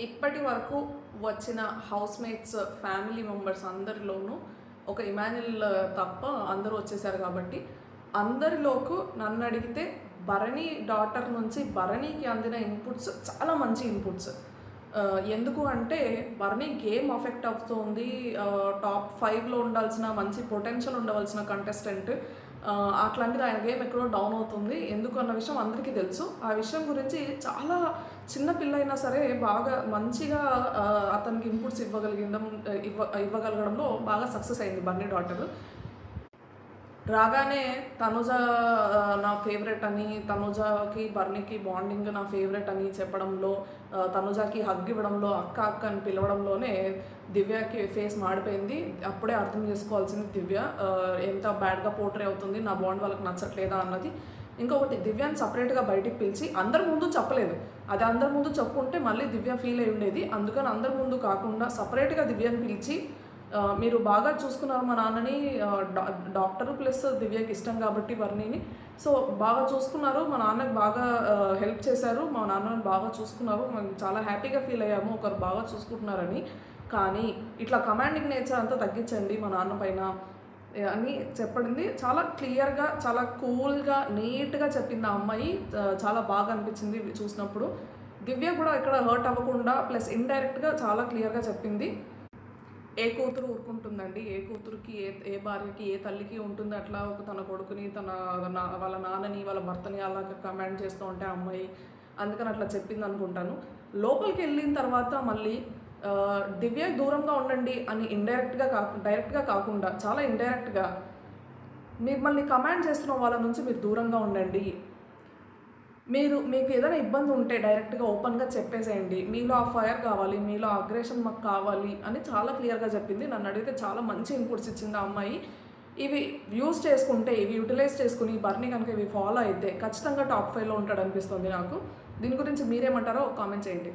ఇప్పటి వరకు వచ్చిన హౌస్‌మేట్స్, ఫ్యామిలీ మెంబర్స్ అందరిలోనూ ఒక ఇమాన్యుయల్ తప్ప అందరూ వచ్చేసారు కాబట్టి, అందరిలోకు నన్నడిగితే భరణి డాటర్ నుంచి భరణికి అందిన ఇన్‌పుట్స్ చాలా మంచి ఇన్‌పుట్స్. ఎందుకు అంటే భరణి గేమ్ అఫెక్ట్ అవుతుంది. టాప్ 5లో ఉండాల్సిన మంచి పొటెన్షియల్ ఉండవలసిన కంటెస్టెంట్. అట్లాంటిది ఆయన గేమ్ ఎక్కడో డౌన్ అవుతుంది. ఎందుకు అన్న విషయం అందరికీ తెలుసు. ఆ విషయం గురించి చాలా చిన్న పిల్ల అయినా సరే బాగా మంచిగా అతనికి ఇన్పుట్స్ ఇవ్వగలగడంలో బాగా సక్సెస్ అయింది బన్నీ డాటర్. రాగానే తనుజ నా ఫేవరెట్ అని, తనుజకి బర్నీకి బాండింగ్ నా ఫేవరెట్ అని చెప్పడంలో, తనుజకి హగ్ ఇవ్వడంలో, అక్క అక్క అని పిలవడంలోనే దివ్యకి ఫేస్ మాడిపోయింది. అప్పుడే అర్థం చేసుకోవాల్సింది దివ్య ఎంత బ్యాడ్గా పోర్ట్రే అవుతుంది, నా బాండ్ వాళ్ళకి నచ్చట్లేదా అన్నది. ఇంకొకటి, దివ్యాని సపరేట్గా బయటికి పిలిచి అందరి ముందు చెప్పలేదు. అది అందరి ముందు చెప్పుకుంటే మళ్ళీ దివ్య ఫీల్ అయి ఉండేది. అందుకని అందరి ముందు కాకుండా సపరేట్గా దివ్యని పిలిచి, మీరు బాగా చూసుకున్నారు మా నాన్నని, డాక్టరు ప్లస్ దివ్యకి ఇష్టం కాబట్టి బర్నీని, సో బాగా చూసుకున్నారు, మా నాన్నకి బాగా హెల్ప్ చేశారు, మా నాన్నని బాగా చూసుకున్నారు, మేము చాలా హ్యాపీగా ఫీల్ అయ్యాము ఒకరు బాగా చూసుకుంటున్నారని. కానీ ఇట్లా కమాండింగ్ నేచర్ అంతా తగ్గించండి మా నాన్న పైన అని చెప్పడింది. చాలా క్లియర్గా, చాలా కూల్గా, నీట్గా చెప్పింది ఆ అమ్మాయి. చాలా బాగా అనిపించింది చూసినప్పుడు. దివ్య కూడా ఇక్కడ హర్ట్ అవ్వకుండా ప్లస్ ఇండైరెక్ట్గా చాలా క్లియర్గా చెప్పింది. ఏ కూతురు ఊరుకుంటుందండి, ఏ కూతురికి ఏ భార్యకి ఏ తల్లికి ఉంటుంది అట్లా ఒక తన కొడుకుని వాళ్ళ నాన్నని వాళ్ళ భర్తని అలాగ కమాండ్ చేస్తూ ఉంటే ఆ అమ్మాయి, అందుకని అట్లా చెప్పింది అనుకుంటాను. లోపలికి వెళ్ళిన తర్వాత మళ్ళీ దివ్యకి దూరంగా ఉండండి అని డైరెక్ట్గా కాకుండా చాలా ఇండైరెక్ట్గా మిమ్మల్ని కమాండ్ చేస్తున్న వాళ్ళ నుంచి మీరు దూరంగా ఉండండి, మీకు ఏదైనా ఇబ్బంది ఉంటే డైరెక్ట్గా ఓపెన్గా చెప్పేసేయండి, మీలో ఆ ఫైర్ కావాలి, మీలో అగ్రెషన్ మాకు కావాలి అని చాలా క్లియర్గా చెప్పింది. నన్ను అడిగితే చాలా మంచి ఇన్పుట్స్ ఇచ్చింది ఆ అమ్మాయి. ఇవి యూటిలైజ్ చేసుకుని బర్నీ కనుక ఇవి ఫాలో అయితే ఖచ్చితంగా టాప్ 5లో ఉంటాడు అనిపిస్తుంది నాకు. దీని గురించి మీరేమంటారో కామెంట్ చేయండి.